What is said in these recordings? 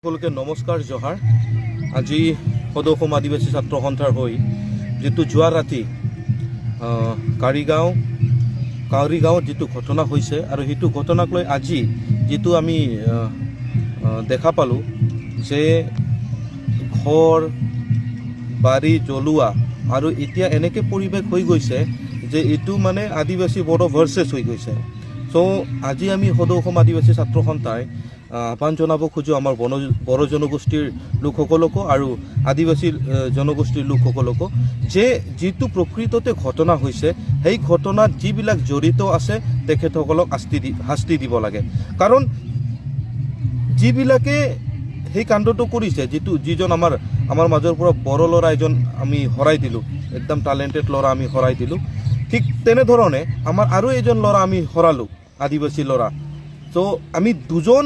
সকলকে নমস্কাৰ জহাৰ। আজি সদৌ অসম আদিবাসী ছাত্ৰ সন্থাৰ হৈ যিটো যোৱা ৰাতি কাউৰীগাঁৱত যিটো ঘটনা হৈছে আৰু সেইটো ঘটনাক লৈ আজি যিটো আমি দেখা পালোঁ যে ঘৰ বাৰী জ্বলোৱা আৰু এতিয়া এনেকৈ পৰিৱেশ হৈ গৈছে যে এইটো মানে আদিবাসী বড়ো ভাৰ্চেছ হৈ গৈছে। চ' আজি আমি সদৌ অসম আদিবাসী ছাত্ৰ সন্থাই আহ্বান জনাব খোজোঁ আমাৰ বড়ো জনগোষ্ঠীৰ লোকসকলকো আৰু আদিবাসী জনগোষ্ঠীৰ লোকসকলকো যে যিটো প্ৰকৃততে ঘটনা হৈছে সেই ঘটনাত যিবিলাক জড়িত আছে তেখেতসকলক শাস্তি দিব লাগে। কাৰণ যিবিলাকে সেই কাণ্ডটো কৰিছে, যিজন আমাৰ মাজৰ পৰা বড়ো ল'ৰা এজন আমি হৰাই দিলোঁ, একদম টেলেণ্টেড ল'ৰা আমি হৰাই দিলোঁ, ঠিক তেনেধৰণে আমাৰ আৰু এজন ল'ৰা আমি হৰালোঁ, আদিবাসী ল'ৰা। চ' আমি দুজন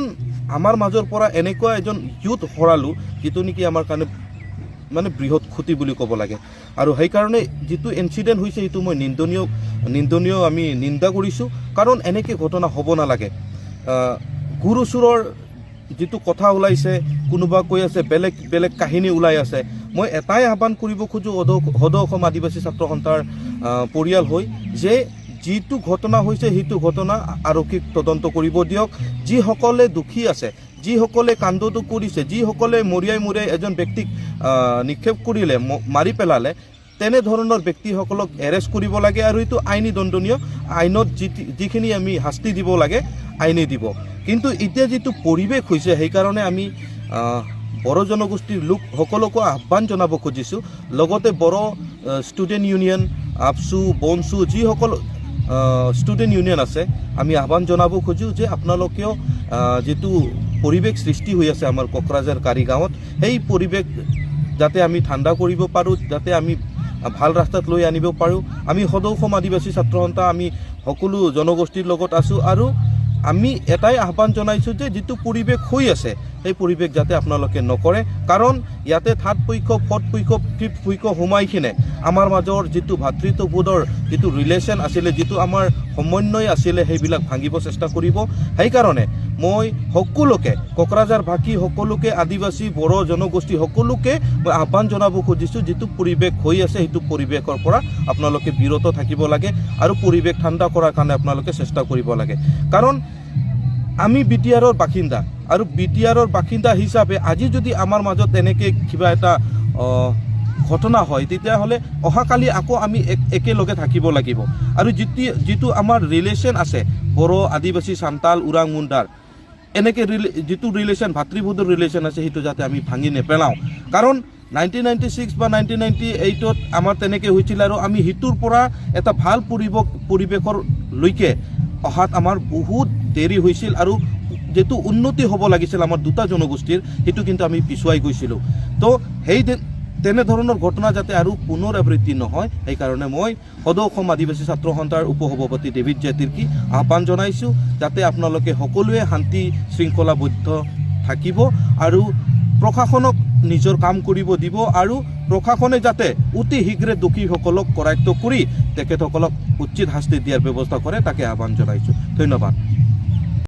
আমাৰ মাজৰ পৰা এনেকুৱা এজন ইউথ হৰালোঁ যিটো নেকি আমাৰ কাৰণে মানে বৃহৎ ক্ষতি বুলি ক'ব লাগে। আৰু সেইকাৰণে যিটো ইনচিডেণ্ট হৈছে সেইটো মই নিন্দনীয় আমি নিন্দা কৰিছোঁ। কাৰণ এনেকৈ ঘটনা হ'ব নালাগে। গুৰু চোৰৰ যিটো কথা ওলাইছে, কোনোবা কৈ আছে বেলেগ বেলেগ কাহিনী ওলাই আছে। মই এটাই আহ্বান কৰিব খোজোঁ সদৌ অসম আদিবাসী ছাত্ৰ সন্থাৰ পৰিয়াল হৈ যে যিটো ঘটনা হৈছে সেইটো ঘটনা আৰক্ষীক তদন্ত কৰিব দিয়ক। যিসকলে দোষী আছে, যিসকলে কাণ্ডটো কৰিছে, যিসকলে মৰিয়াই এজন ব্যক্তিক নিক্ষেপ কৰিলে, মাৰি পেলালে, তেনেধৰণৰ ব্যক্তিসকলক এৰেষ্ট কৰিব লাগে আৰু এইটো আইনী দণ্ডনীয়। আইনত যিখিনি আমি শাস্তি দিব লাগে আইনে দিব। কিন্তু এতিয়া যিটো পৰিৱেশ হৈছে সেইকাৰণে আমি বড়ো জনগোষ্ঠীৰ লোকসকলকো আহ্বান জনাব খুজিছোঁ। লগতে বড়ো ষ্টুডেণ্ট ইউনিয়ন, আপচু, বনচু, যিসকল ষ্টুডেণ্ট ইউনিয়ন আছে, আমি আহ্বান জনাব খোজোঁ যে আপোনালোকেও যিটো পৰিৱেশ সৃষ্টি হৈ আছে আমাৰ কোকৰাঝাৰ কাৰিগাঁৱত, সেই পৰিৱেশ যাতে আমি ঠাণ্ডা কৰিব পাৰোঁ, যাতে আমি ভাল ৰাস্তাত লৈ আনিব পাৰোঁ। আমি সদৌ অসম আদিবাসী ছাত্ৰ সন্থা আমি সকলো জনগোষ্ঠীৰ লগত আছোঁ আৰু আমি এটাই আহ্বান জনাইছোঁ যে যিটো পৰিৱেশ হৈ আছে সেই পৰিৱেশ যাতে আপোনালোকে নকৰে। কাৰণ ইয়াতে থাৰ্ড পক্ষ, ফৰ্থ পক্ষ, ফিফ্থ পক্ষ সোমাই কিনে আমাৰ মাজৰ যিটো ভাতৃত্ববোধৰ যিটো ৰিলেশ্যন আছিলে, যিটো আমাৰ সমন্বয় আছিলে, সেইবিলাক ভাঙিব চেষ্টা কৰিব। সেইকাৰণে মই সকলোকে, কোকৰাঝাৰ ভাষী সকলোকে, আদিবাসী বড়ো জনগোষ্ঠী সকলোকে মই আহ্বান জনাব খুজিছোঁ, যিটো পৰিৱেশ হৈ আছে সেইটো পৰিৱেশৰ পৰা আপোনালোকে বিৰত থাকিব লাগে আৰু পৰিৱেশ ঠাণ্ডা কৰাৰ কাৰণে আপোনালোকে চেষ্টা কৰিব লাগে। কাৰণ আমি বিটিআৰৰ বাসিন্দা আৰু বিটিআৰৰ বাসিন্দা হিচাপে আজি যদি আমাৰ মাজত এনেকৈ কিবা এটা ঘটনা হয় তেতিয়াহ'লে অহাকালি আকৌ আমি একেলগে থাকিব লাগিব। আৰু যিটো আমাৰ ৰিলেশ্যন আছে বড়ো, আদিবাসী, চান্তাল, ওৰাং, মুণ্ডাৰ, এনেকৈ যিটো ৰিলেশ্যন, ভাতৃবোধৰ ৰিলেশ্যন আছে, সেইটো যাতে আমি ভাঙি নেপেলাওঁ। কাৰণ 1996 বা 1998ত আমাৰ তেনেকৈ হৈছিল আৰু আমি সিটোৰ পৰা এটা ভাল পৰিৱেশলৈকে অহাত আমাৰ বহুত দেৰি হৈছিল আৰু যিটো উন্নতি হ'ব লাগিছিল আমাৰ দুটা জনগোষ্ঠীৰ, সেইটো কিন্তু আমি পিছুৱাই গৈছিলোঁ। তো সেই তেনেধৰণৰ ঘটনা যাতে আৰু পুনৰাবৃত্তি নহয়, সেইকাৰণে মই সদৌ অসম আদিবাসী ছাত্ৰ সন্থাৰ উপসভাপতি ডেভিড জেতিৰ্কী আহ্বান জনাইছোঁ যাতে আপোনালোকে সকলোৱে শান্তি শৃংখলাবদ্ধ থাকিব আৰু প্ৰশাসনক নিজৰ কাম কৰিব দিব আৰু প্ৰশাসনে যাতে অতি শীঘ্ৰে দোষীসকলক কৰায়ত্ব কৰি তেখেতসকলক উচিত শাস্তি দিয়াৰ ব্যৱস্থা কৰে, তাকে আহ্বান জনাইছোঁ। ধন্যবাদ।